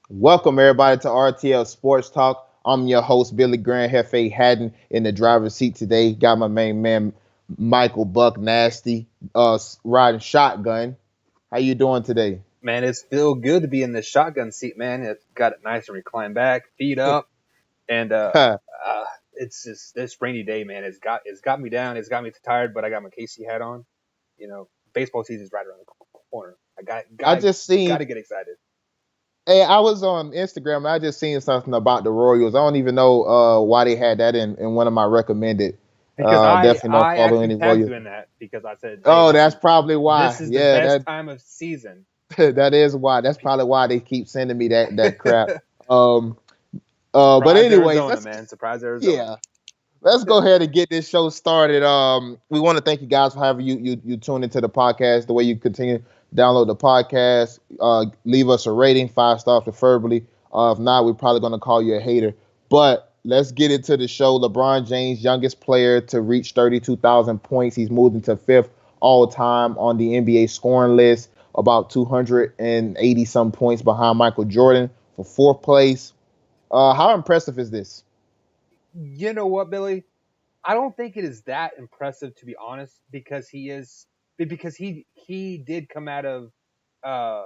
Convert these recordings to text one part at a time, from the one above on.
Welcome everybody to RTL Sports Talk. I'm your host Billy Graham Hefe Haddon in the driver's seat today. Got my main man Michael Buck Nasty riding shotgun. How you doing today? Man, it's still good to be in the shotgun seat, man. It's got it nice and reclined back, feet up, and it's just this rainy day, man. It's got me down. It's got me tired, but I got my KC hat on. You know, baseball season's right around the corner. I got I got just got seen to get excited Hey, I was on Instagram and I just seen something about the Royals. I don't even know why they had that in one of my recommended. because I Definitely don't I follow actually any tagged Royals. you in that because I said, hey, Oh, that's probably this why. is the Yeah, best that time of season. that is why. That's probably why they keep sending me that crap. Um, but Surprise, anyways, Arizona, man. Surprise, Arizona. yeah, let's go ahead and get this show started. We want to thank you guys for having you tune into the podcast. The way you continue to download the podcast, leave us a rating, 5 stars preferably. If not, we're probably gonna call you a hater. But let's get into the show. LeBron James, youngest player to reach 32,000 points. He's moved into fifth all time on the NBA scoring list, about 280 some points behind Michael Jordan for fourth place. How impressive is this? You know what, Billy? I don't think it is that impressive, to be honest, because he did come out of uh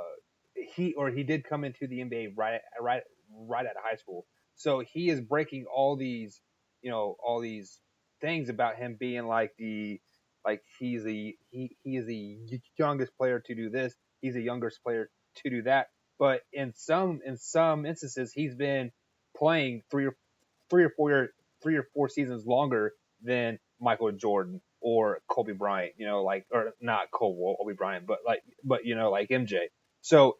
he did come into the NBA right out of high school. So he is breaking all these things about him being like he is the youngest player to do this. He's the youngest player to do that. But in some instances, he's been playing three or four 3 or 4 seasons longer than Michael Jordan or Kobe Bryant. Or not Kobe Bryant, but like MJ. So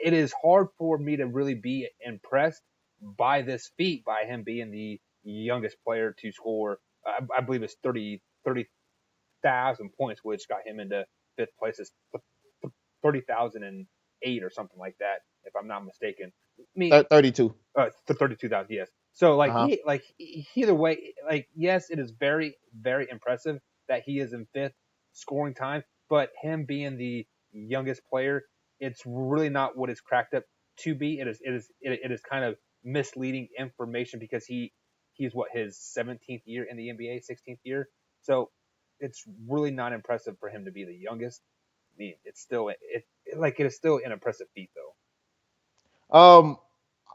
it is hard for me to really be impressed by this feat, by him being the youngest player to score. I believe it's 30,000 points, which got him into fifth place. It's 30,008 or something like that, if I'm not mistaken. I mean, 32. 32,000, yes. So like Uh-huh. either way, like, yes, it is very very impressive that he is in fifth scoring time, but him being the youngest player, it's really not what it's cracked up to be. It is kind of misleading information because he's what, his 17th year in the NBA, 16th year. So it's really not impressive for him to be the youngest. I mean, it is still an impressive feat though. Um,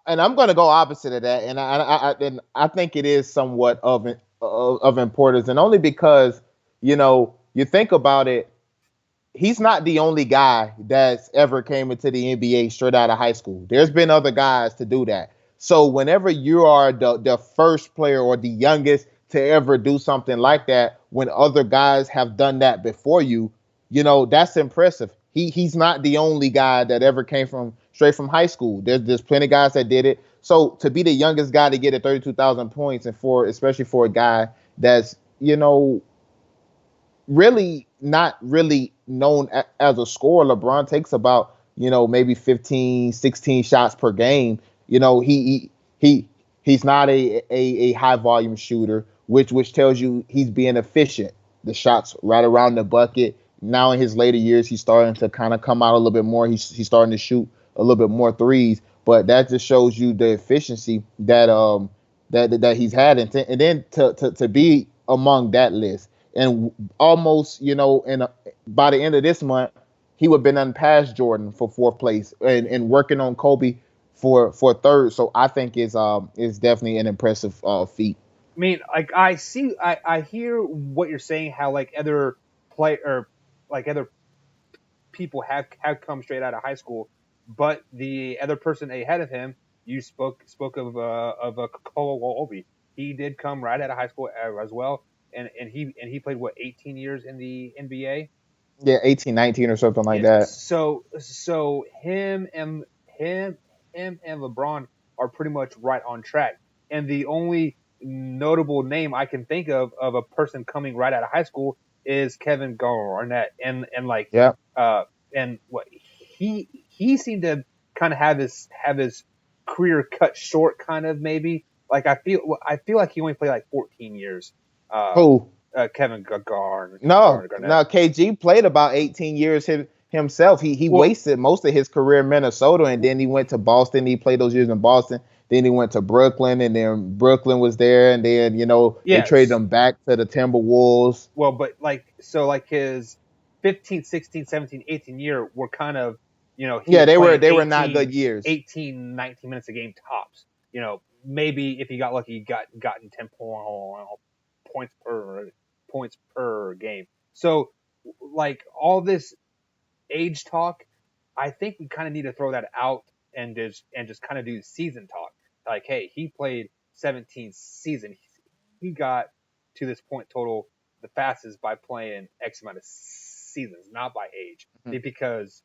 and I'm going to go opposite of that, and I think it is somewhat of importance, and only because you think about it, he's not the only guy that's ever came into the NBA straight out of high school. There's been other guys to do that. So whenever you are the first player or the youngest to ever do something like that, when other guys have done that before you, that's impressive. He's not the only guy that ever came from straight from high school. There's plenty of guys that did it. So to be the youngest guy to get at 32,000 points, and for especially for a guy that's really not really known as a scorer. LeBron takes about, maybe 15, 16 shots per game. You know, he's not a high volume shooter, which tells you he's being efficient. The shots right around the bucket. Now in his later years, he's starting to kind of come out a little bit more. He's starting to shoot a little bit more threes, but that just shows you the efficiency that he's had, and then to be among that list, and almost, by the end of this month, he would have been unpassed Jordan for fourth place, and working on Kobe for third. So I think is definitely an impressive feat. I mean, like, I hear what you're saying. How like other play or like other people have come straight out of high school, but the other person ahead of him, you spoke of Kobe. He did come right out of high school as well, and he played what, 18 years in the NBA. Yeah, 18, 19 or something like Yeah. that. So him and LeBron are pretty much right on track. And the only notable name I can think of a person coming right out of high school is Kevin Garnett. Yeah. Uh and what he seemed to kind of have his career cut short, kind of, maybe. Like, I feel like he only played like 14 years. Uh, Who? Kevin Garnett. No, KG played about 18 years. himself. He Well, wasted most of his career in Minnesota, and then he went to Boston. He played those years in Boston. Then he went to Brooklyn, and then Brooklyn was there, and then they traded yes. him back to the Timberwolves. Well, but like his 15, 16, 17, 18 year were kind of, he Yeah, was playing they were not good years. 19 minutes a game tops. Maybe if he got lucky, he gotten 10 points per game. So like all this age talk, I think we kind of need to throw that out and just kind of do season talk. Like, hey, he played 17 seasons. He got to this point total the fastest by playing X amount of seasons, not by age. Mhm. Because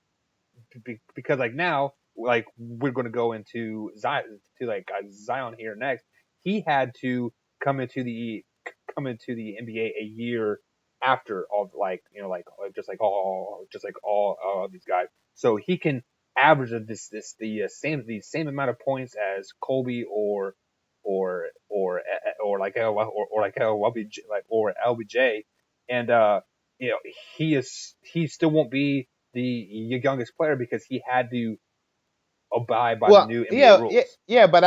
like now, like we're going to go into Zion here next. He had to come into the NBA a year after all, just like all these guys. So he can average the same amount of points as Kobe or LBJ, and you know he still won't be the youngest player because he had to abide by the Well, new NBA rules. yeah, but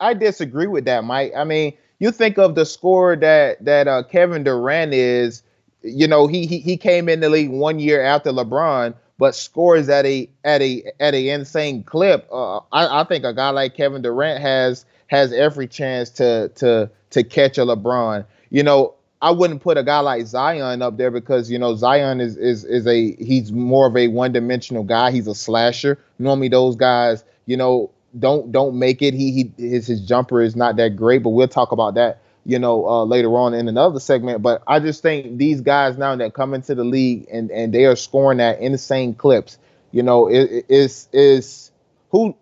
I disagree with that, Mike. I mean, you think of the score that Kevin Durant is. He came in the league 1 year after LeBron, but scores at a insane clip. I think a guy like Kevin Durant has every chance to catch a LeBron. I wouldn't put a guy like Zion up there because Zion is he's more of a one dimensional guy. He's a slasher. Normally those guys don't make it. His jumper is not that great, but we'll talk about that later on in another segment. But I just think these guys now that come into the league and they are scoring at insane clips. Is who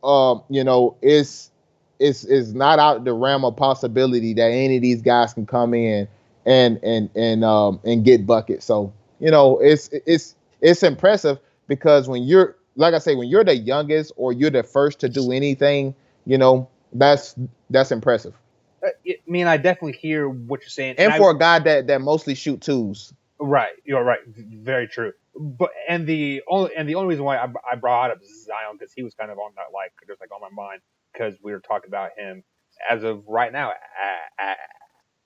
is not out the realm of possibility that any of these guys can come in and get buckets. So it's impressive because when you're like I say, when you're the youngest or you're the first to do anything, that's impressive. I mean, I definitely hear what you're saying, and And for a guy that mostly shoot twos. right, you're right, very true. But and the only reason why I brought up Zion because he was kind of on that just like on my mind because we were talking about him as of right now.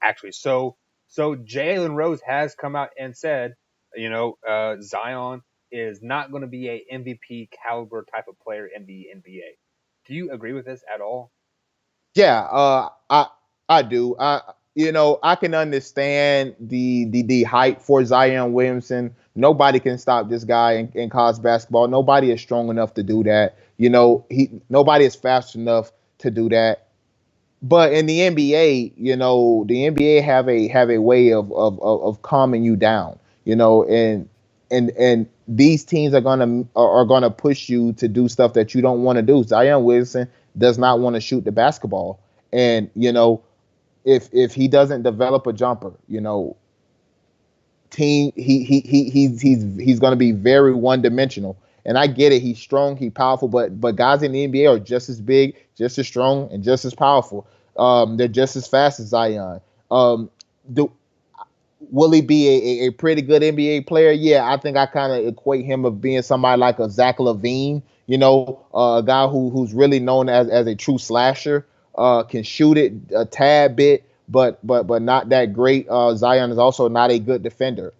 Actually, so Jalen Rose has come out and said, Zion is not going to be a MVP caliber type of player in the NBA. Do you agree with this at all? Yeah, I do. I can understand the hype for Zion Williamson. Nobody can stop this guy in college basketball. Nobody is strong enough to do that. Nobody is fast enough to do that. But in the NBA, the NBA have a way of calming you down, and these teams are gonna push you to do stuff that you don't want to do. Zion Williamson does not want to shoot the basketball, and if he doesn't develop a jumper, team he's going to be very one dimensional. And I get it, he's strong, he's powerful, but guys in the NBA are just as big, just as strong, and just as powerful. They're just as fast as Zion. Um, do Will he be a pretty good NBA player? Yeah, I think I kind of equate him of being somebody like a Zach LaVine, a guy who's really known as a true slasher, can shoot it a tad bit, but not that great. Zion is also not a good defender.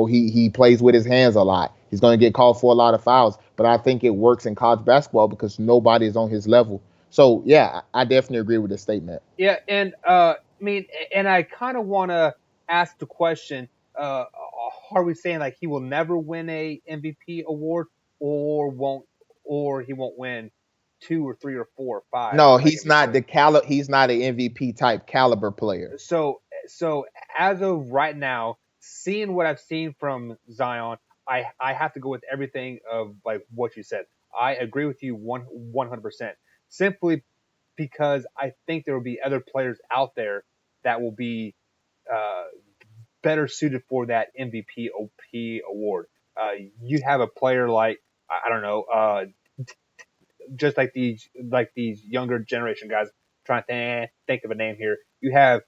He plays with his hands a lot. He's going to get called for a lot of fouls, but I think it works in college basketball because nobody is on his level. So yeah, I definitely agree with the statement. Yeah, and I mean, and I kind of want to ask the question: are we saying like he will never win a MVP award, or won't, or he won't win two or three or four or five No, like he's MVP not players? he's not an MVP type caliber player. So as of right now, seeing what I've seen from Zion, I have to go with everything of like what you said. I agree with you 100%. Simply because I think there will be other players out there that will be uh, better suited for that MVP OP award. You have a player like I don't know, just like these younger generation guys. Trying to think of a name here. You have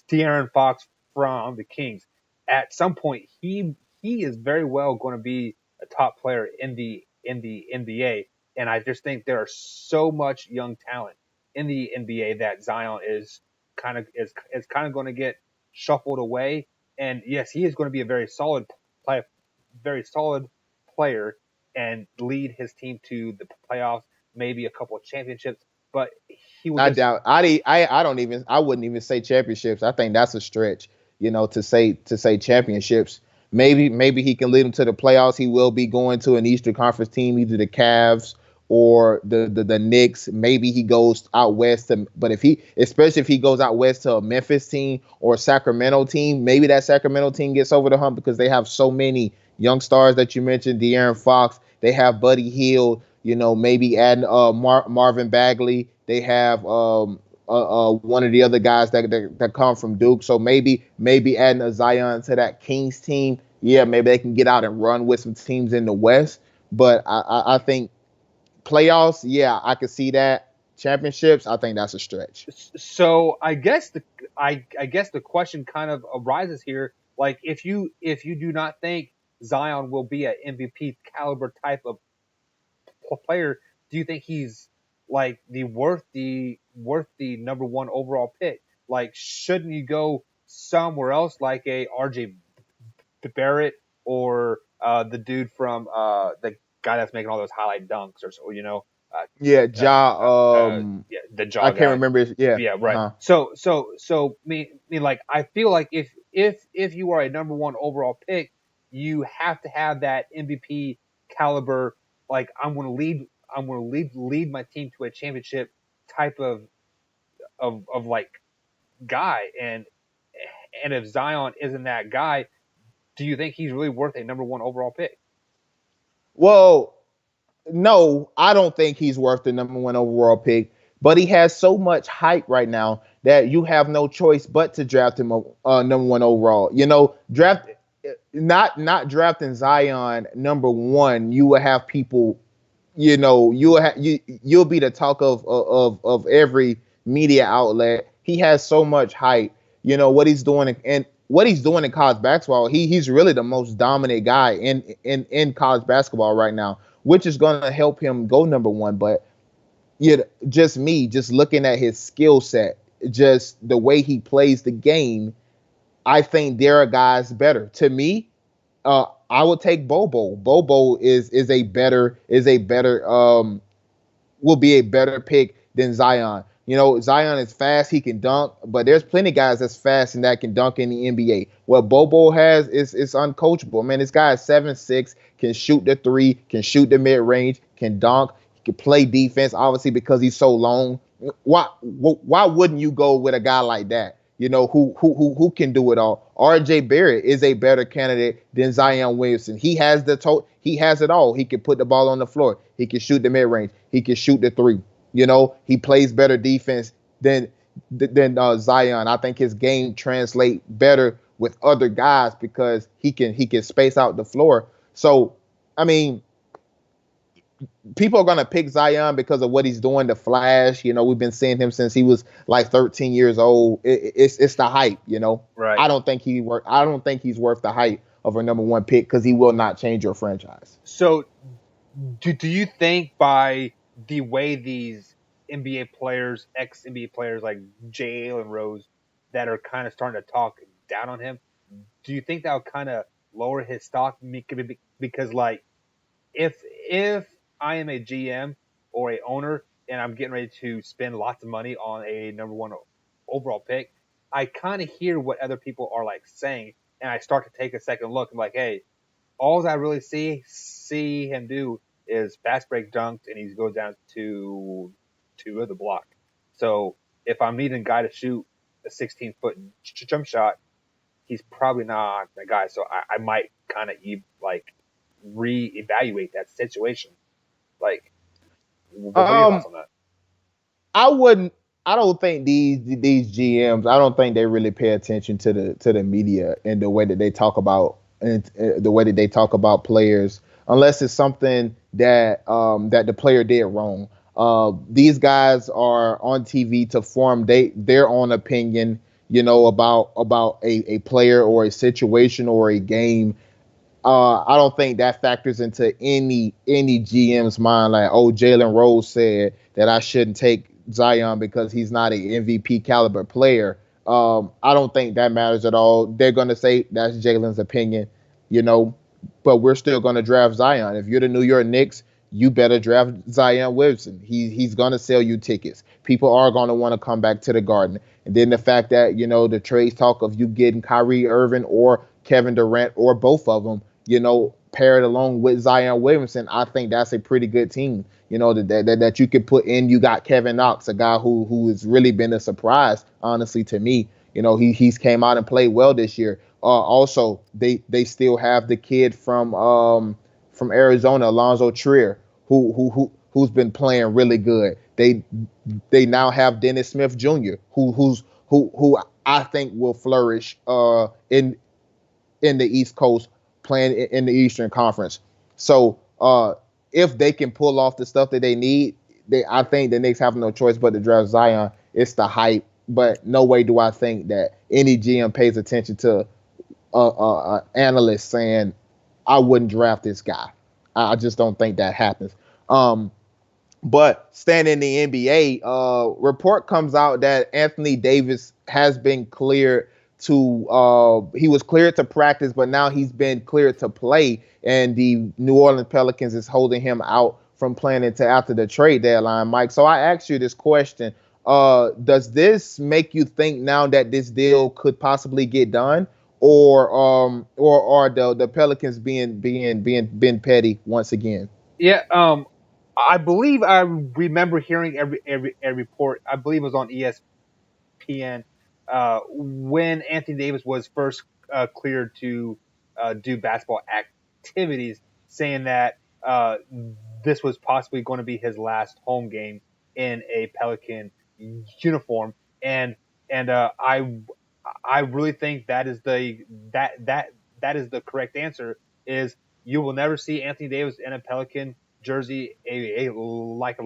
De'Aaron Fox from the Kings. At some point, he is very well going to be top player in the NBA. And I just think there are so much young talent in the NBA that Zion is kind of going to get shuffled away. And yes, he is going to be a very solid player, and lead his team to the playoffs, maybe a couple of championships. But he will I just doubt. I don't even. I wouldn't even say championships. I think that's a stretch. To say championships. Maybe he can lead them to the playoffs. He will be going to an Eastern Conference team, either the Cavs or the Knicks. Maybe he goes out west but especially if he goes out west to a Memphis team or a Sacramento team, maybe that Sacramento team gets over the hump because they have so many young stars that you mentioned, De'Aaron Fox. They have Buddy Hield. Maybe adding Marvin Bagley. They have one of the other guys that come from Duke. So maybe adding a Zion to that Kings team. Yeah, maybe they can get out and run with some teams in the West. But I think playoffs, yeah, I could see that. Championships, I think that's a stretch. So I guess the question kind of arises here. Like, if you do not think Zion will be an MVP caliber type of player, do you think he's like the number one overall pick? Like, shouldn't you go somewhere else, like a RJ Barrett, or the dude from the guy that's making all those highlight dunks, or so, Yeah, uh, yeah, the I jaw can't guy. remember. Yeah, Yeah, right. uh-huh. Like, I feel like if you are a number one overall pick, you have to have that MVP caliber. Like, I'm going to lead my team to a championship type of like guy. And if Zion isn't that guy, do you think he's really worth a number one overall pick? Well, no, I don't think he's worth the number one overall pick. But he has so much hype right now that you have no choice but to draft him number one overall. Draft not drafting Zion number one. You will have people. You'll be the talk of every media outlet. He has so much hype. What he's doing and what he's doing in college basketball. He's really the most dominant guy in college basketball right now, which is going to help him go number one. But just looking at his skill set, just the way he plays the game, I think there are guys better. To me, I would take Bobo. Bobo will be a better pick than Zion. Zion is fast, he can dunk, but there's plenty of guys that's fast and that can dunk in the NBA. What Bobo has is uncoachable. Man, this guy is 7'6", can shoot the three, can shoot the mid range, can dunk, he can play defense, obviously because he's so long. Why wouldn't you go with a guy like that? Who can do it all. RJ Barrett is a better candidate than Zion Williamson. He has he has it all. He can put the ball on the floor. He can shoot the mid range. He can shoot the three. He plays better defense than Zion. I think his game translate better with other guys because he can space out the floor. So, I mean, people are going to pick Zion because of what he's doing, the flash. We've been seeing him since he was like 13 years old. It's the hype. Right. I don't think he's worth the hype of a number one pick because he will not change your franchise. So, do you think by the way these NBA players, ex-NBA players like Jalen Rose, that are kind of starting to talk down on him, do you think that'll kind of lower his stock? Because, like, if I am a GM or a owner and I'm getting ready to spend lots of money on a number one overall pick, I kind of hear what other people are like saying, and I start to take a second look. I'm like, hey, all I really see him do is fast break dunked, and he goes down to the block. So if I'm needing a guy to shoot a 16-foot jump shot, he's probably not the guy. So I might kind of reevaluate that situation. Like, what are your thoughts on that? I wouldn't. I don't think these GMs. I don't think they really pay attention to the media and the way that they talk about the way that they talk about players, unless it's something that that the player did wrong. These guys are on TV to form their own opinion, about a player or a situation or a game. I don't think that factors into any GM's mind. Like, oh, Jalen Rose said that I shouldn't take Zion because he's not an MVP caliber player. I don't think that matters at all. They're gonna say that's Jalen's opinion, you know, but we're still gonna draft Zion. If you're the New York Knicks, you better draft Zion Williamson. He's gonna sell you tickets. People are gonna want to come back to the Garden. And then the fact that the trade talk of you getting Kyrie Irving or Kevin Durant or both of them, paired along with Zion Williamson, I think that's a pretty good team. That you could put in. You got Kevin Knox, a guy who has really been a surprise, honestly, to me. He's came out and played well this year. Also, they still have the kid from Arizona, Alonzo Trier, who's been playing really good. They now have Dennis Smith Jr., who I think will flourish in the East Coast, playing in the Eastern Conference. So if they can pull off the stuff that they need, I think the Knicks have no choice but to draft Zion. It's the hype, but no way do I think that any GM pays attention to analyst saying I wouldn't draft this guy. I just don't think that happens. But staying in the NBA, report comes out that Anthony Davis has been cleared he was cleared to practice, but now he's been cleared to play, and the New Orleans Pelicans is holding him out from playing until after the trade deadline, Mike. So I asked you this question: does this make you think now that this deal could possibly get done, or are the Pelicans being petty once again? Yeah, I believe I remember hearing every report. I believe it was on ESPN when Anthony Davis was first cleared to do basketball activities, saying that this was possibly going to be his last home game in a Pelican uniform, and I really think that is that is the correct answer. Is you will never see Anthony Davis in a Pelican jersey like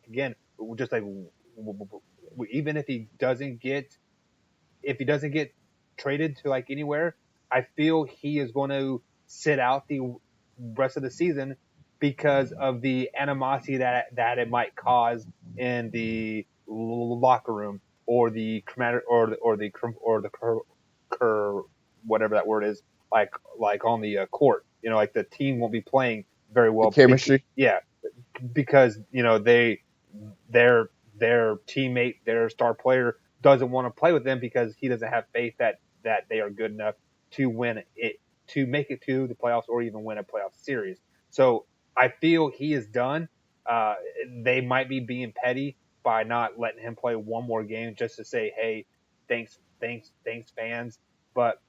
again. Just like even if he doesn't get traded to like anywhere, I feel he is going to sit out the rest of the season because of the animosity that it might cause in the locker room or the commander or the whatever that word is, like on the court. Like the team won't be playing very The well. chemistry. Yeah, because their teammate, their star player, doesn't want to play with them because he doesn't have faith that they are good enough to win it, to make it to the playoffs or even win a playoff series. So I feel he is done. They might be being petty by not letting him play one more game just to say, hey, thanks, fans. But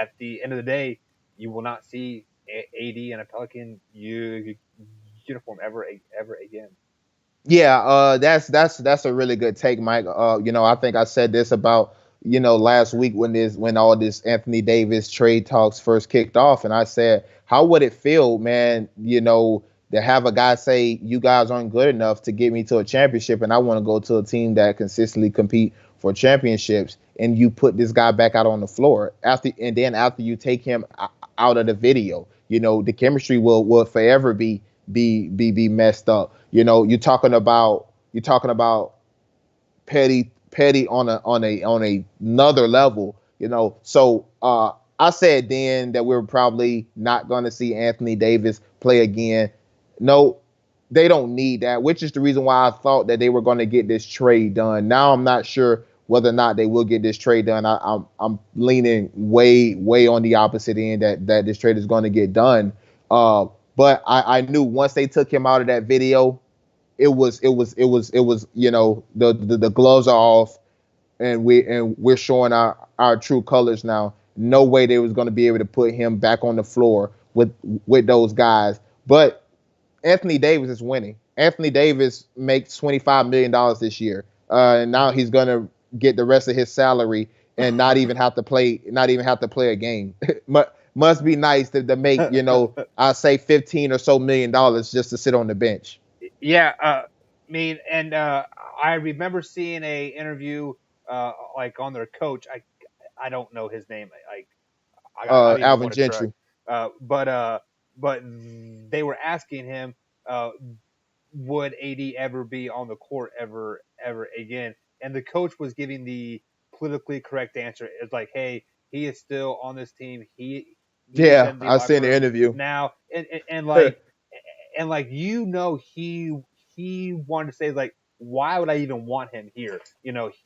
at the end of the day, you will not see AD in a Pelican uniform ever again. Yeah, that's a really good take, Mike. I think I said this about last week when all this Anthony Davis trade talks first kicked off, and I said, how would it feel, man? To have a guy say you guys aren't good enough to get me to a championship, and I want to go to a team that consistently compete for championships, and you put this guy back out on the floor after you take him out of the video, the chemistry will forever be messed up. You're talking about petty on another level. So I said then that we are probably not going to see Anthony Davis play again. No, they don't need that, which is the reason why I thought that they were going to get this trade done. Now I'm not sure whether or not they will get this trade done. I'm leaning way on the opposite end that this trade is going to get done. But I knew once they took him out of that video, it was the gloves are off, and we're showing our true colors now. No way they was going to be able to put him back on the floor with those guys. But Anthony Davis is winning. Anthony Davis makes $25 million this year, and now he's going to get the rest of his salary and not even have to play a game. Must be nice to make I say 15 or so $1 million just to sit on the bench. Yeah, I mean, and I remember seeing a interview like on their coach. I don't know his name. I don't even Alvin want to try. Gentry. But they were asking him, would AD ever be on the court ever again? And the coach was giving the politically correct answer. It's like, hey, he is still on this team. He's Yeah, in the I locker seen the room interview. now, and like he wanted to say like, why would I even want him here?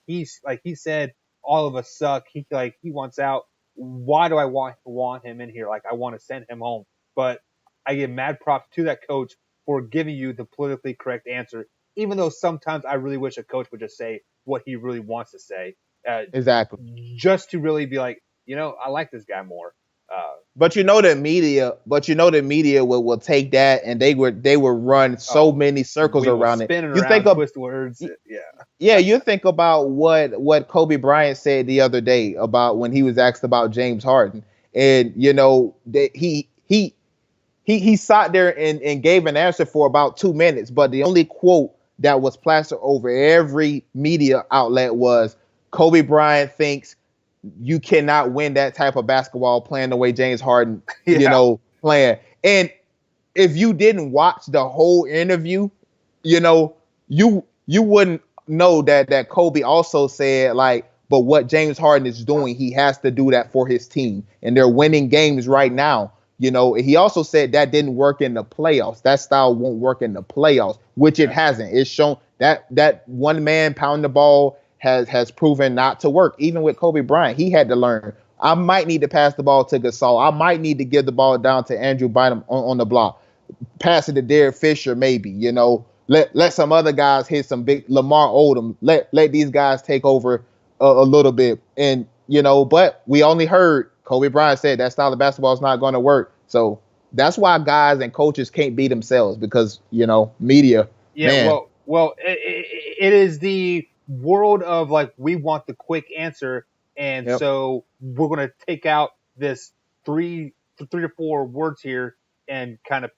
He's like he said, all of us suck. He wants out. Why do I want him in here? Like I want to send him home. But I give mad props to that coach for giving you the politically correct answer, even though sometimes I really wish a coach would just say what he really wants to say, uh, Exactly. just to really be like, I like this guy more. But the media will take that and they will run so Oh, many circles we will around it. spin it You think around, of twist words. Yeah. Yeah, you think about what Kobe Bryant said the other day about when he was asked about James Harden, and that he sat there and gave an answer for about 2 minutes, but the only quote that was plastered over every media outlet was Kobe Bryant thinks you cannot win that type of basketball playing the way James Harden, Yeah. playing. And if you didn't watch the whole interview, you wouldn't know that Kobe also said like, but what James Harden is doing, he has to do that for his team, and they're winning games right now. He also said that didn't work in the playoffs. That style won't work in the playoffs, which it Yeah. hasn't. It's shown that one man pound the ball has proven not to work. Even with Kobe Bryant, he had to learn. I might need to pass the ball to Gasol. I might need to give the ball down to Andrew Bynum on the block. Pass it to Derek Fisher, maybe. Let some other guys hit some big Lamar Odom. Let these guys take over a little bit. And but we only heard Kobe Bryant said that style of basketball is not going to work. So that's why guys and coaches can't be themselves because media, Yeah. man. Well, it is the world of like we want the quick answer, and Yep. so we're gonna take out this three to four words here and kind of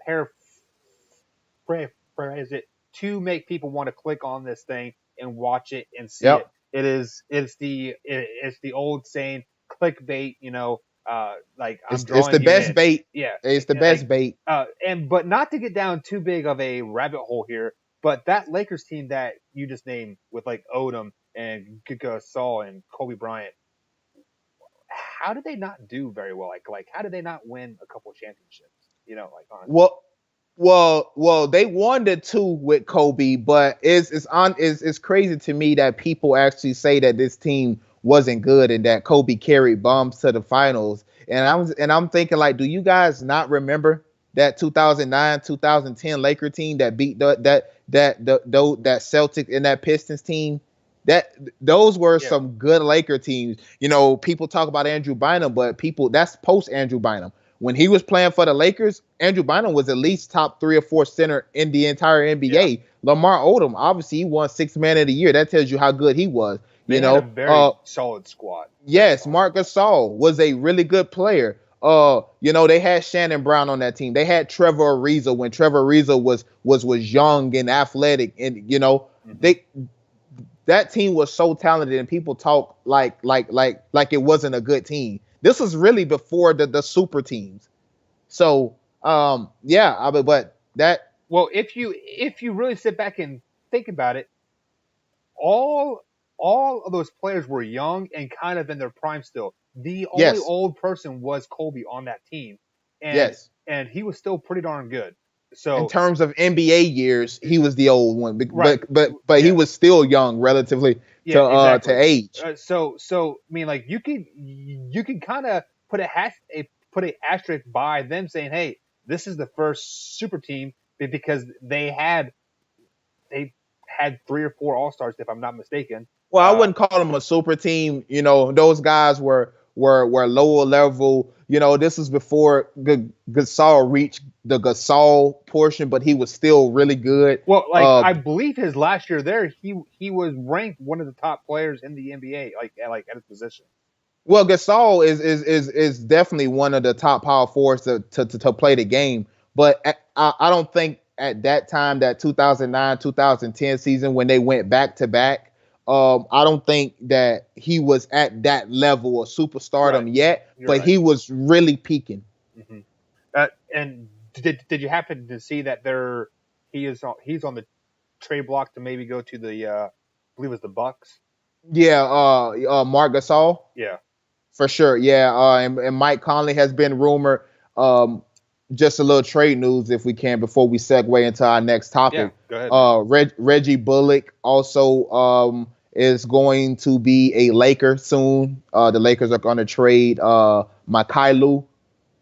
paraphrase it to make people want to click on this thing and watch it and see it. Yep. It's the old saying, clickbait. Like I'm It's drawing the you best in. bait. Yeah, It's the like best bait. but not to get down too big of a rabbit hole here, but that Lakers team that you just named with like Odom and Gasol and Kobe Bryant, how did they not do very well? Like how did they not win a couple championships? Like honestly. Well, they won the two with Kobe, but it's crazy to me that people actually say that this team wasn't good and that Kobe carried bums to the finals. And I'm thinking like, do you guys not remember that 2009 2010 Laker team that beat that Celtic and that Pistons team? That those were Yeah. some good Laker teams. People talk about Andrew Bynum, but that's post Andrew Bynum. When he was playing for the Lakers, Andrew Bynum was at least top 3 or 4 center in the entire NBA. Yeah. Lamar Odom, obviously, he won Sixth Man of the Year. That tells you how good he was. They had a very solid squad. Yes, Marc Gasol was a really good player. They had Shannon Brown on that team. They had Trevor Ariza when Trevor Ariza was young and athletic, and they that team was so talented, and people talk like it wasn't a good team. This was really before the super teams. So yeah, but that Well, if you really sit back and think about it, all of those players were young and kind of in their prime still. The only yes, old person was Kobe on that team, and yes. and he was still pretty darn good. In So terms of NBA years, he was the old one, right, but he yeah, was still young relatively yeah, to exactly. age. So I mean, like you can kind of put a asterisk by them saying, hey, this is the first super team because they had 3 or 4 All Stars if I'm not mistaken. Well, I wouldn't call them a super team. Those guys were lower level. This was before Gasol reached the Gasol portion, but he was still really good. Well, like I believe his last year there, he was ranked one of the top players in the NBA, like at his position. Well, Gasol is definitely one of the top power forwards to play the game, but I don't think at that time, that 2009 2010 season when they went back to back, I don't think that he was at that level of superstardom Right. yet, You're but right. he was really peaking. Mm-hmm. And did you happen to see that he's on the trade block to maybe go to the I believe it's the Bucks. Yeah, Marc Gasol. Yeah, For sure, yeah. And Mike Conley has been rumored. Um, just a little trade news, if we can, before we segue into our next yeah. topic. Go ahead, man. Reggie Bullock also is going to be a Laker soon. The Lakers are going to trade Mikhailo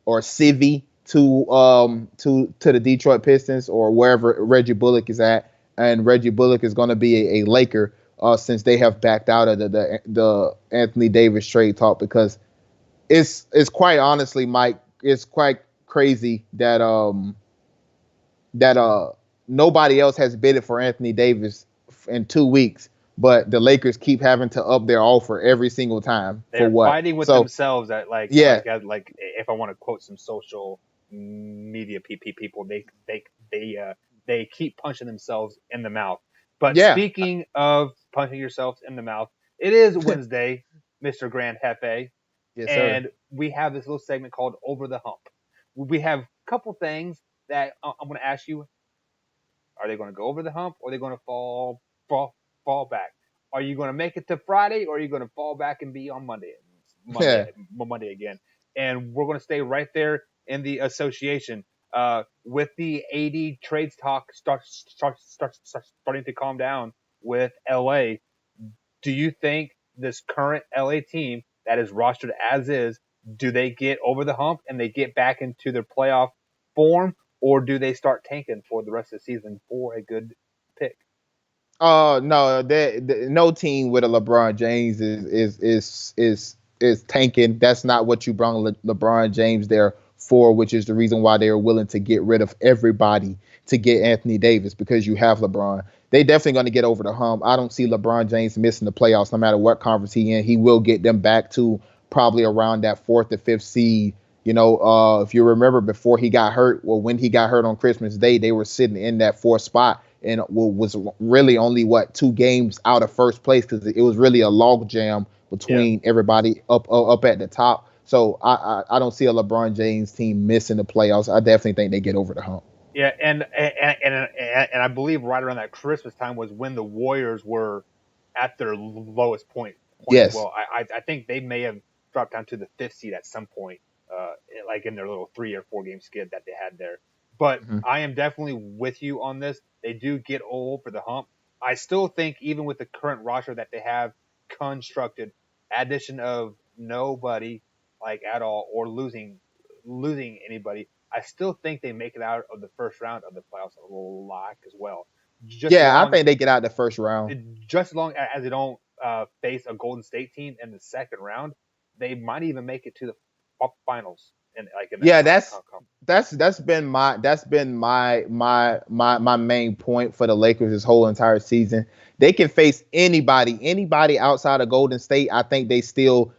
or Civi to the Detroit Pistons or wherever Reggie Bullock is at, and Reggie Bullock is going to be a Laker since they have backed out of the Anthony Davis trade talk because it's quite honestly, Mike, it's quite crazy that nobody else has bid for Anthony Davis in 2 weeks, but the Lakers keep having to up their offer every single time for They're what? fighting with So themselves at yeah, like if I want to quote some social media people, they keep punching themselves in the mouth. But yeah, speaking of punching yourselves in the mouth, it is Wednesday, Mr. Grand Hefe, yes, sir. and we have this little segment called Over the Hump. We have a couple things that I'm going to ask you. Are they going to go over the hump, or are they going to fall back? Are you going to make it to Friday, or are you going to fall back and be on Monday, Yeah. Monday again? And we're going to stay right there in the association. With the AD trades talk starting to calm down with LA, do you think this current LA team that is rostered as is, do they get over the hump and they get back into their playoff form, or do they start tanking for the rest of the season for a good pick? No, no team with a LeBron James is tanking. That's not what you brought LeBron James there for, which is the reason why they are willing to get rid of everybody to get Anthony Davis because you have LeBron. They definitely going to get over the hump. I don't see LeBron James missing the playoffs no matter what conference he in. He will get them back to probably around that fourth or fifth seed. If you remember before he got hurt, well, when he got hurt on Christmas Day, they were sitting in that fourth spot and was really only 2 games out of first place because it was really a log jam Yeah. between everybody up at the top. So I don't see a LeBron James team missing the playoffs. I definitely think they get over the hump. Yeah, and I believe right around that Christmas time was when the Warriors were at their lowest point as Yes. well. I think they may have dropped down to the fifth seed at some point, like in their little 3 or 4 game skid that they had there. But Mm-hmm. I am definitely with you on this. They do get over the hump. I still think even with the current roster that they have constructed, addition of nobody like at all or losing anybody, I still think they make it out of the first round of the playoffs a lot as well. Just Yeah, I long, think they get out the first round. just as long as they don't face a Golden State team in the second round, they might even make it to the finals in that Yeah, that's been my main point for the Lakers this whole entire season. They can face anybody outside of Golden State. I think they still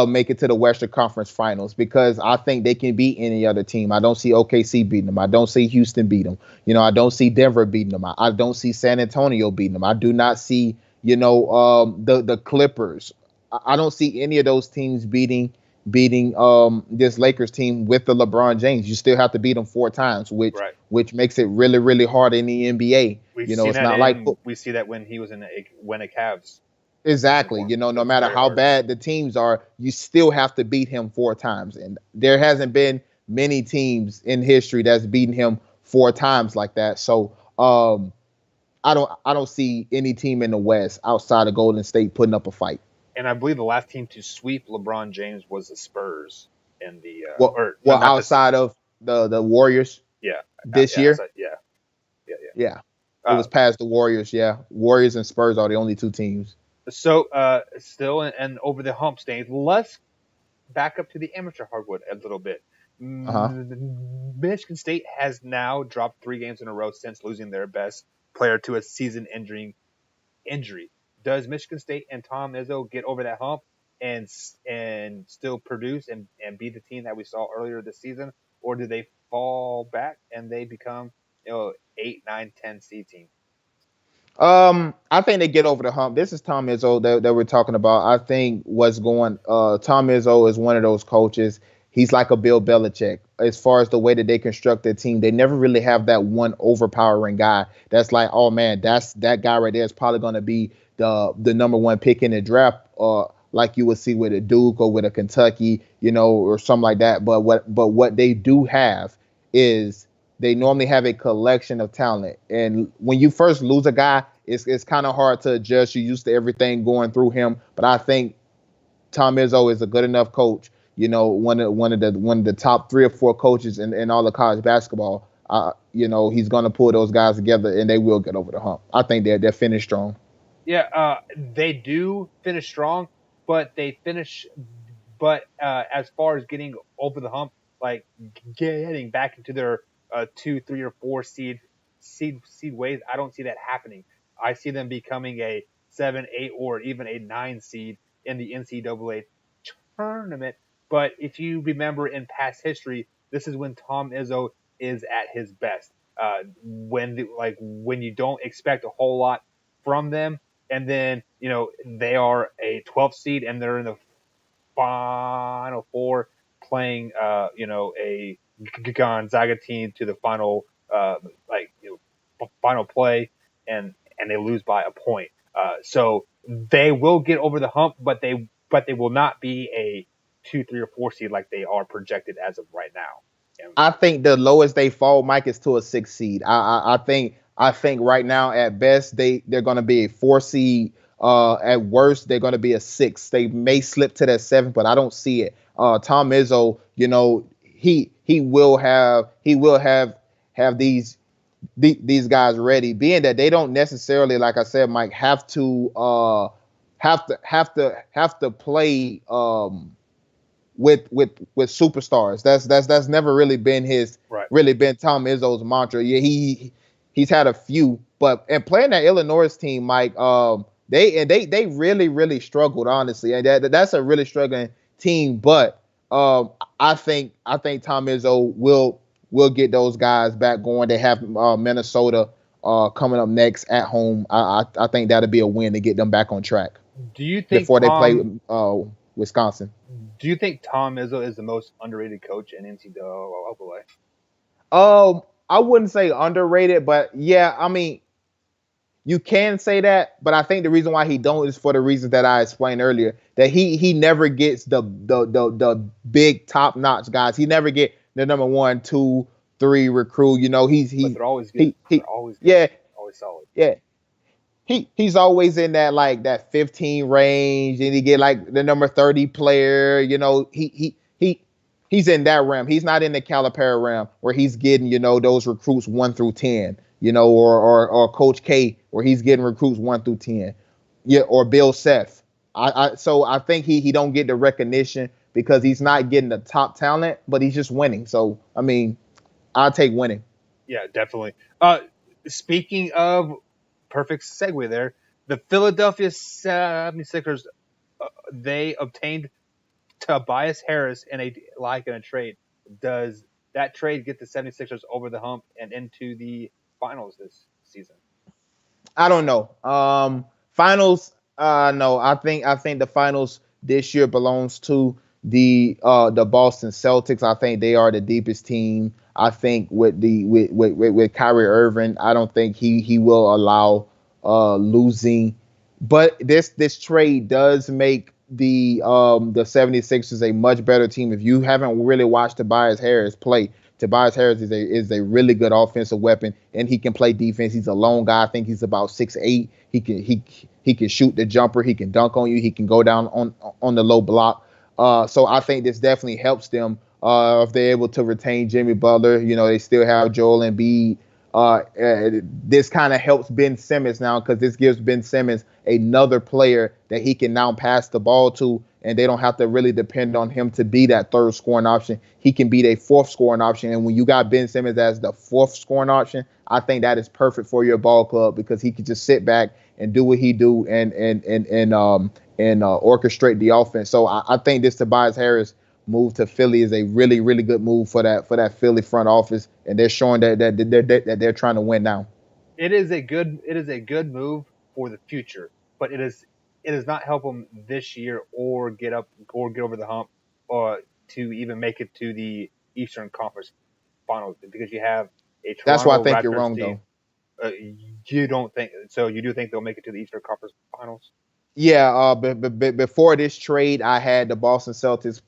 make it to the Western Conference Finals because I think they can beat any other team. I don't see OKC beating them. I don't see Houston beating them. I don't see Denver beating them. I don't see San Antonio beating them. I do not see the Clippers. I don't see any of those teams beating this Lakers team with the LeBron James. You still have to beat them 4 times, which right. which makes it really really hard in the NBA. We've seen It's that not like we see that when he was in the Cavs exactly. before. No It was matter very how hard. bad the teams are, you still have to beat him 4 times, and there hasn't been many teams in history that's beaten him 4 times like that. So I don't see any team in the West outside of Golden State putting up a fight. And I believe the last team to sweep LeBron James was the Spurs in the or no, Well, not the outside of the Warriors yeah, this yeah, year, yeah, yeah, yeah, yeah. it was past the Warriors. Yeah, Warriors and Spurs are the only 2 teams. So still and over the hump stains. Let's back up to the amateur hardwood a little bit. Uh huh. Michigan State has now dropped 3 games in a row since losing their best player to a season-ending injury. Does Michigan State and Tom Izzo get over that hump and still produce and be the team that we saw earlier this season, or do they fall back and they become 8, 9, 10 seed team? I think they get over the hump. This is Tom Izzo that we're talking about. I think Tom Izzo is one of those coaches. He's like a Bill Belichick. as far as the way that they construct their team. They never really have that one overpowering guy that's like, oh man, that guy right there is probably going to be the number one pick in the draft, like you would see with a Duke or with a Kentucky, or something like that. But what they do have is they normally have a collection of talent. And when you first lose a guy, it's kind of hard to adjust. You're used to everything going through him. But I think Tom Izzo is a good enough coach. One of the top 3 or 4 coaches in all of college basketball. He's going to pull those guys together, and they will get over the hump. I think they're finished strong. Yeah, they do finish strong, but they finish. But as far as getting over the hump, like getting back into their 2, 3, or 4 seed ways, I don't see that happening. I see them becoming a 7, 8, or even a 9 seed in the NCAA tournament. But if you remember in past history, this is when Tom Izzo is at his best. When you don't expect a whole lot from them, and then they are a 12th seed and they're in the Final Four playing a Gonzaga team to the final final play, and they lose by a point. So they will get over the hump, but they will not be a 2, 3, or 4 seed like they are projected as of right now. And I think the lowest they fall, Mike, is to a 6 seed. I think right now at best they're going to be a 4 seed. At worst they're going to be a 6. They may slip to that 7, but I don't see it. Tom Izzo, he will have these guys ready, being that they don't necessarily, like I said, Mike, have to play with superstars. That's never right. really been Tom Izzo's mantra. Yeah, he's had a few, but and playing that Illinois team, Mike, they really struggled, honestly, and that's a really struggling team. But I think Tom Izzo will get those guys back going. They have Minnesota coming up next at home. I think that'll be a win to get them back on track Do you think before they play Tom? Wisconsin. Do you think Tom Izzo is the most underrated coach in NCAA? I wouldn't say underrated, but yeah, I mean, you can say that, but I think the reason why he don't is for the reasons that I explained earlier. That he never gets the big top notch guys. He never get the number 1, 2, 3 recruit. He's But he they're always good. he They're he always good. yeah, Always solid. yeah. He's always in that, like, that 15 range, and he get like the number 30 player. He's in that realm. He's not in the Calipari realm where he's getting those recruits 1 through 10. Or Coach K where he's getting recruits 1 through 10. Yeah, or Bill Self. So I think he don't get the recognition because he's not getting the top talent, but he's just winning. So I mean, I take winning. Yeah, definitely. Speaking of, perfect segue there, the Philadelphia 76ers, they obtained Tobias Harris in a trade. Does that trade get the 76ers over the hump and into the finals this season? I don't know. Finals. No. I think the finals this year belongs to the Boston Celtics. I think they are the deepest team. I think with Kyrie Irving, I don't think he will allow losing. But this trade does make the 76ers a much better team. If you haven't really watched Tobias Harris play, Tobias Harris is a really good offensive weapon, and he can play defense. He's a lone guy. I think he's about 6'8". He can shoot the jumper. He can dunk on you. He can go down on the low block. So I think this definitely helps them if they're able to retain Jimmy Butler. They still have Joel Embiid. This kind of helps Ben Simmons now because this gives Ben Simmons another player that he can now pass the ball to, and they don't have to really depend on him to be that third scoring option. He can be their fourth scoring option, and when you got Ben Simmons as the fourth scoring option, I think that is perfect for your ball club because he can just sit back and do what he do and orchestrate the offense. So I think this Tobias Harris move to Philly is a really, really good move for that Philly front office, and they're showing that they're trying to win now. It is a good move for the future, but it does not help them this year or get over the hump or to even make it to the Eastern Conference Finals because you have a That's why I Toronto think you're Raptors wrong team. though. You don't think so? You do think they'll make it to the Eastern Conference Finals? Yeah, before this trade, I had the Boston Celtics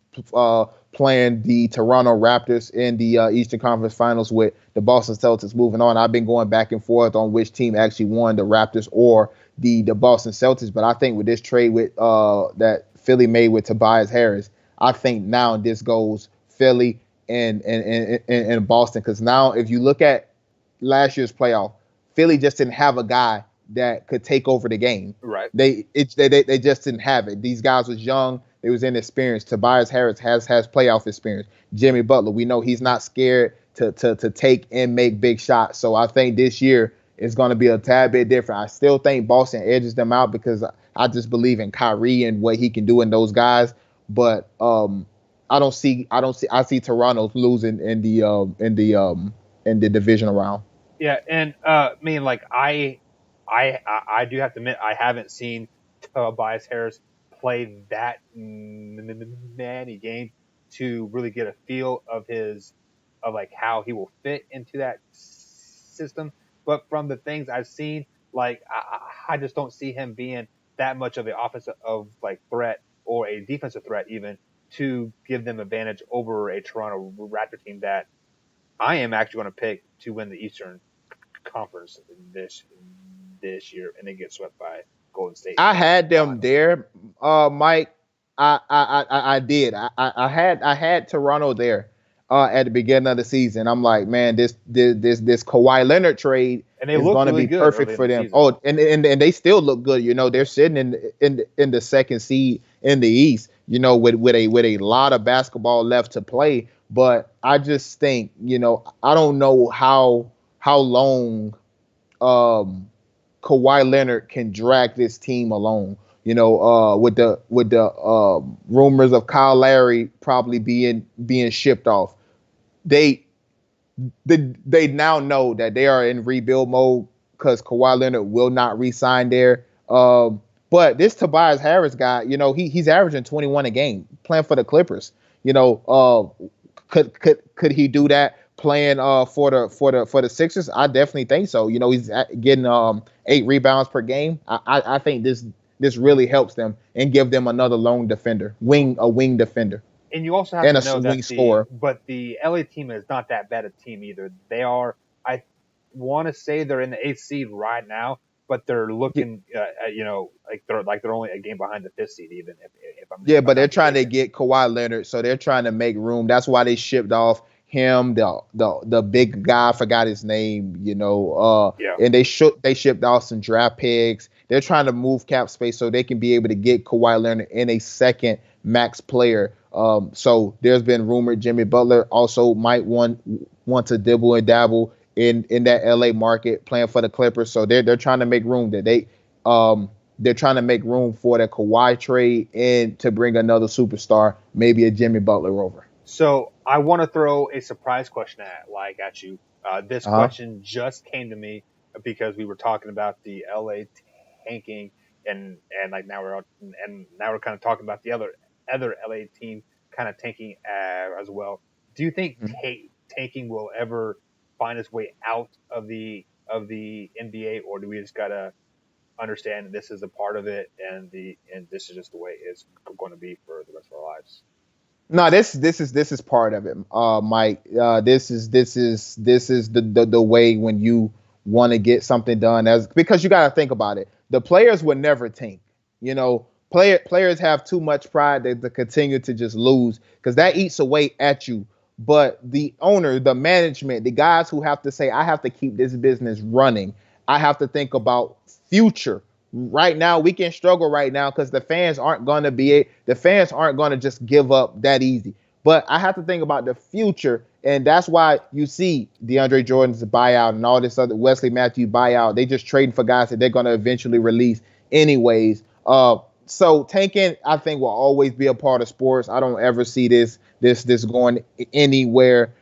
playing the Toronto Raptors in the Eastern Conference Finals with the Boston Celtics moving on. I've been going back and forth on which team actually won, the Raptors or the Boston Celtics. But I think with this trade with that Philly made with Tobias Harris, I think now this goes Philly and Boston, because now if you look at last year's playoff, Philly just didn't have a guy that could take over the game. Right. They just didn't have it. These guys was young. They was inexperienced. Tobias Harris has playoff experience. Jimmy Butler, we know he's not scared to take and make big shots. So I think this year is going to be a tad bit different. I still think Boston edges them out because I just believe in Kyrie and what he can do in those guys. But I see Toronto losing in the divisional round. Yeah, and like I do have to admit I haven't seen Tobias Harris play that many games to really get a feel of his of like how he will fit into that system. But from the things I've seen, like I just don't see him being that much of an offensive of like threat or a defensive threat even to give them advantage over a Toronto Raptor team that I am actually going to pick to win the Eastern Conference this year, and then get swept by Golden State in I the had them finals. there, Mike. I did. I had Toronto there at the beginning of the season. I'm like, man, this Kawhi Leonard trade And they is looked going to really be good perfect early in for the them. season. Oh, and they still look good. You know, they're sitting in the second seed in the East. You know, with a lot of basketball left to play. But I just think, you know, I don't know how long um Kawhi Leonard can drag this team along. You know, with the rumors of Kyle Lowry probably being shipped off, they they now know that they are in rebuild mode because Kawhi Leonard will not re-sign there. But this Tobias Harris guy, you know, he's averaging 21 a game playing for the Clippers. You know, could he do that playing for the Sixers? I definitely think so. You know, he's getting 8 rebounds per game. I think this really helps them and give them another lone defender, wing defender, And you also have and to a know that wing scorer. the LA team is not that bad a team either. They are, I want to say they're in the eighth seed right now, but they're looking, like they're only a game behind the fifth seed, even Yeah, if I'm but they're not trying to mistaken. get Kawhi Leonard, so they're trying to make room. That's why they shipped off him, the big guy, I forgot his name, you know, Yeah. and they shipped off some draft picks. They're trying to move cap space so they can be able to get Kawhi Leonard in a second max player. So there's been rumored Jimmy Butler also might want to dibble and dabble in that LA market playing for the Clippers. So they're trying to make room that they're trying to make room for the Kawhi trade and to bring another superstar, maybe a Jimmy Butler over. So I want to throw a surprise question at you. This Uh huh. question just came to me because we were talking about the LA tanking, and like now we're kind of talking about the other LA team kind of tanking as well. Do you think tanking will ever find its way out of the NBA, or do we just gotta understand this is a part of it, and this is just the way it's going to be for the rest of our lives? No, this is part of it, Mike. This is the way when you want to get something done, as because you got to think about it. The players would never tank. You know, players have too much pride to continue to just lose because that eats away at you. But the owner, the management, the guys who have to say, I have to keep this business running. I have to think about future. Right now, we can struggle right now because the fans aren't gonna just give up that easy. But I have to think about the future, and that's why you see DeAndre Jordan's buyout and all this other Wesley Matthews buyout. They just trading for guys that they're gonna eventually release anyways. So tanking, I think, will always be a part of sports. I don't ever see this going anywhere.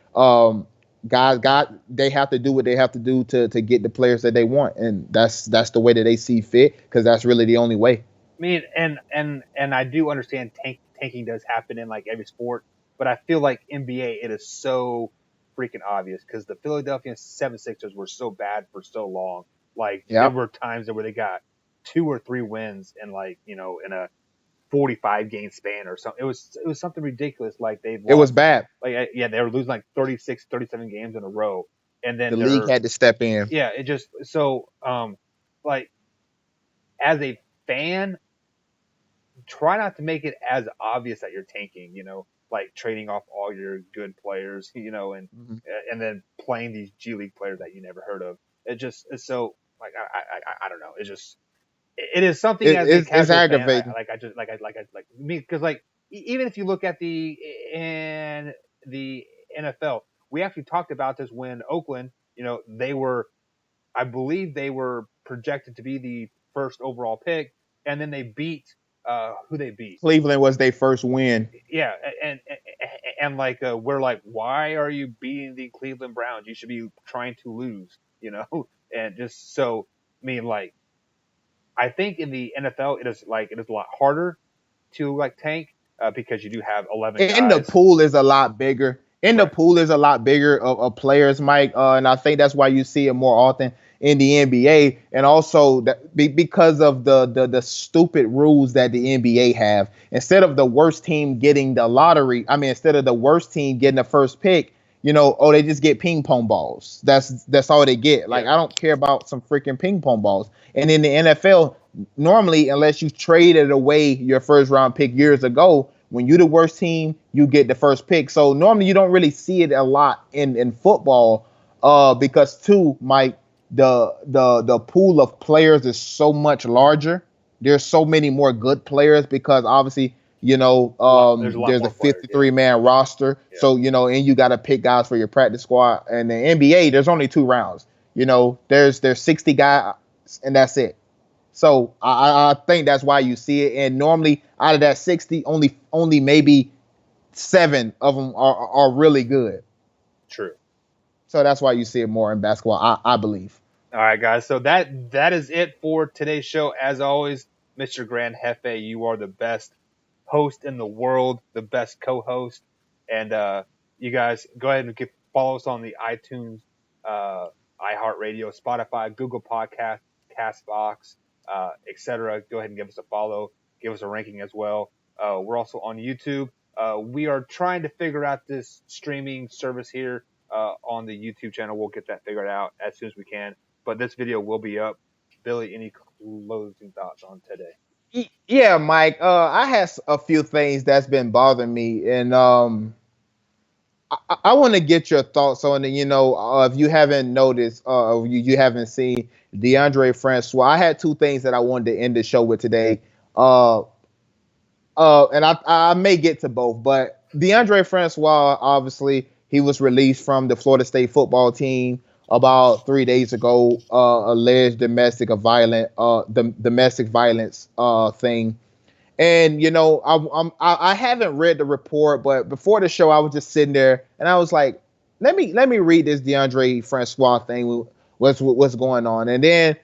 Guys got they have to do what they have to do to get the players that they want, and that's the way that they see fit because that's really the only way. I mean, and I do understand tanking does happen in like every sport, But I feel like NBA, it is so freaking obvious because the Philadelphia 76ers were so bad for so long. Like there Yep. were times where they got 2 or 3 wins in like, in a 45 game span or something. It was something ridiculous. Like they'd It was lost, bad. like, yeah, they were losing like 36, 37 games in a row. And The then league had to step in. yeah, it just, so, like as a fan, try not to make it as obvious that you're tanking, like trading off all your good players, Mhm. and then playing these G League players that you never heard of. It just is so, like, I don't know. It's just, it is something as a It's casual fan. aggravating. Like me, because like even if you look at in the NFL, we actually talked about this when Oakland, they were, I believe they were projected to be the first overall pick, and then they beat, who they beat. Cleveland was their first win. Yeah, and like, we're like, why are you beating the Cleveland Browns? You should be trying to lose, and just so, I mean, like, I think in the NFL it is a lot harder to like tank, because you do have 11 And the guys. pool is a lot bigger. And the Right. pool is a lot bigger of players, Mike. And I think that's why you see it more often in the NBA. And also because of the stupid rules that the NBA have. Instead of the worst team getting the lottery, I mean, instead of the worst team getting the first pick, they just get ping pong balls. That's all they get. Like, Yeah. I don't care about some freaking ping pong balls. And in the NFL, normally, unless you traded away your first round pick years ago, when you're the worst team, you get the first pick. So normally you don't really see it a lot in football, because too, Mike, the pool of players is so much larger. There's so many more good players because obviously, There's a lot there's a more players. Yeah. 53 man roster. Yeah. So, and you got to pick guys for your practice squad. And the NBA, there's only 2 rounds. There's 60 guys and that's it. So I think that's why you see it. And normally out of that 60, only maybe 7 of them are really good. True. So that's why you see it more in basketball, I believe. All right, guys. So that is it for today's show. As always, Mr. Grand Hefe, you are the best host in the world, the best co-host, and you guys go ahead and follow us on the iTunes, uh, iHeartRadio, Spotify, Google Podcast, Castbox, etc. Go ahead and give us a follow, give us a ranking as well. We're also on YouTube. We are trying to figure out this streaming service here, on the YouTube channel. We'll get that figured out as soon as we can. But this video will be up. Billy, any closing thoughts on today? Yeah, Mike. I had a few things that's been bothering me, and I want to get your thoughts on it. If you haven't noticed, or you haven't seen DeAndre Francois, I had 2 things that I wanted to end the show with today. Uh, and I may get to both, but DeAndre Francois, obviously, he was released from the Florida State football team about 3 days ago. Alleged domestic violence thing. And I haven't read the report, but before the show, I was just sitting there and I was like, let me read this DeAndre Francois thing. What's going on? And then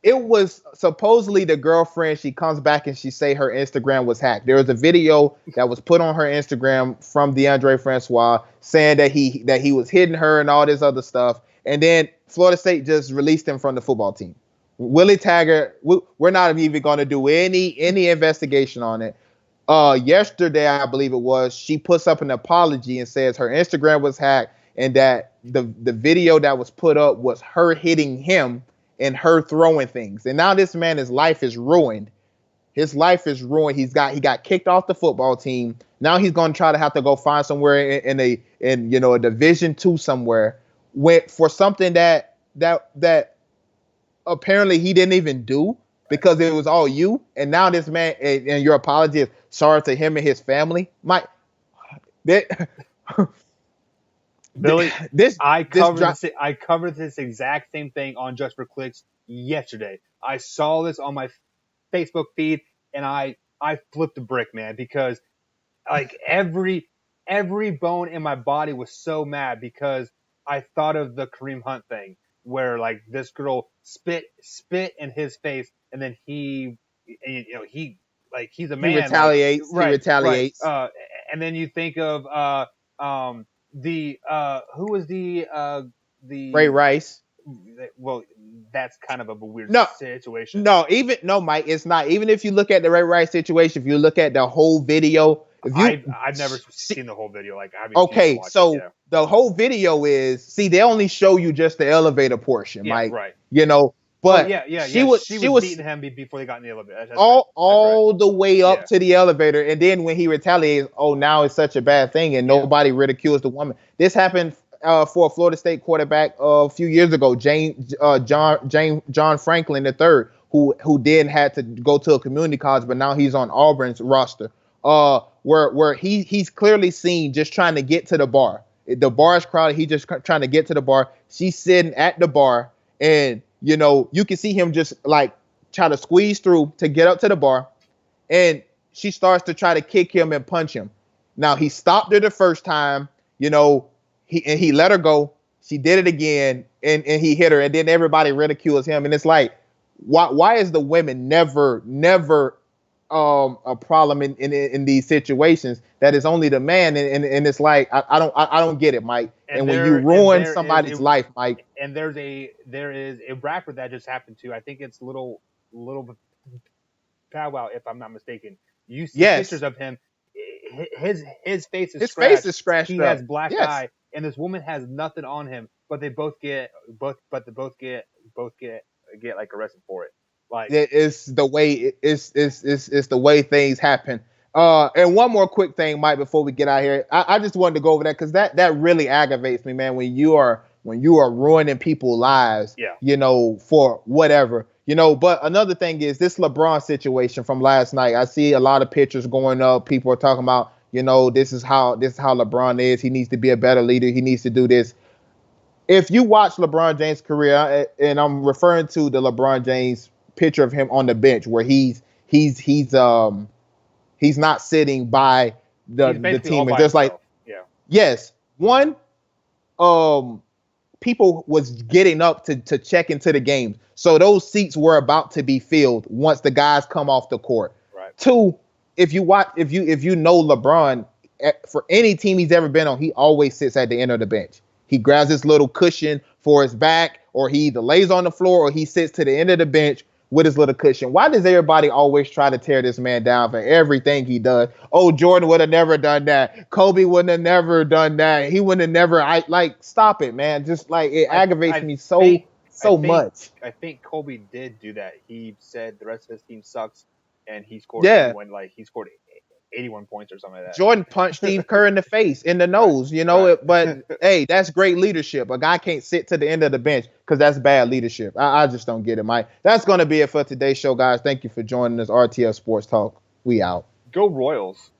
it was supposedly the girlfriend. She comes back and she say her Instagram was hacked. There was a video that was put on her Instagram from DeAndre Francois saying that he was hitting her and all this other stuff. And then Florida State just released him from the football team. Willie Taggart, we're not even going to do any investigation on it. Yesterday, I believe it was, she puts up an apology and says her Instagram was hacked and that the video that was put up was her hitting him and her throwing things. And now this man, his life is ruined. His life is ruined. He got kicked off the football team. Now he's going to try to have to go find somewhere in a Division II somewhere for something that apparently he didn't even do because it was all you. And now this man, and your apology is sorry to him and his family. That Billy, this I this covered this exact same thing on Just for Clicks yesterday. I saw this on my Facebook feed and I flipped a brick, man, because like every bone in my body was so mad because I thought of the Kareem Hunt thing where like this girl spit in his face and then he like he's a He man. retaliates. Like, He retaliates. Right. And then you think of the who was Ray the Rice. well, that's kind of a weird No, situation. no, Mike, it's not. Even if you look at the Ray Rice situation, if you look at the whole video, if you I've never seen the whole video. Like I refuse to okay, watch so it. Yeah. the whole video is they only show you just the elevator portion, Yeah, Mike. right. You know, but She was beating him before they got in the elevator. That's all the way up Yeah. to the elevator, and then when he retaliates, oh, now it's such a bad thing, and nobody ridicules the woman. This happened for a Florida State quarterback a few years ago, John Franklin III, who then had to go to a community college, but now he's on Auburn's roster. Where he's clearly seen just trying to get to the bar. The bar is crowded. He just trying to get to the bar. She's sitting at the bar, and you can see him just like try to squeeze through to get up to the bar, and she starts to try to kick him and punch him. Now he stopped her the first time, he let her go. She did it again, and he hit her, and then everybody ridicules him. And it's like, why is the women never a problem in these situations? That is only the man, and it's like I don't get it, Mike. And when you ruin somebody's life, Mike. And there is a rapper that just happened to. I think it's little Pow Wow, if I'm not mistaken. You see pictures of him. His face is scratched. Face is scratched. He has black eye, and this woman has nothing on him, but they both get like arrested for it. Like it's the way it's the way things happen. And one more quick thing, Mike, before we get out here, I just wanted to go over that because that really aggravates me, man. When you are ruining people's lives, for whatever, But another thing is this LeBron situation from last night. I see a lot of pictures going up. People are talking about, this is how LeBron is. He needs to be a better leader. He needs to do this. If you watch LeBron James' career, and I'm referring to the LeBron James picture of him on the bench where he's not sitting by the team, and just like people was getting up to check into the games, so those seats were about to be filled once the guys come off the court. Right. Two, if you know LeBron, for any team he's ever been on, he always sits at the end of the bench. He grabs this little cushion for his back, or he either lays on the floor or he sits to the end of the bench with his little cushion. Why does everybody always try to tear this man down for everything he does? Oh, Jordan would have never done that. Kobe wouldn't have never done that. He wouldn't have never. Stop it, man. Just like it aggravates me so much. I think Kobe did do that. He said the rest of his team sucks, and he scored he scored 81 points or something like that. Jordan punched Steve Kerr in the face, in the nose, but hey, that's great leadership. A guy can't sit to the end of the bench because that's bad leadership. I just don't get it, Mike. That's going to be it for today's show, guys. Thank you for joining us. RTS Sports Talk. We out. Go Royals.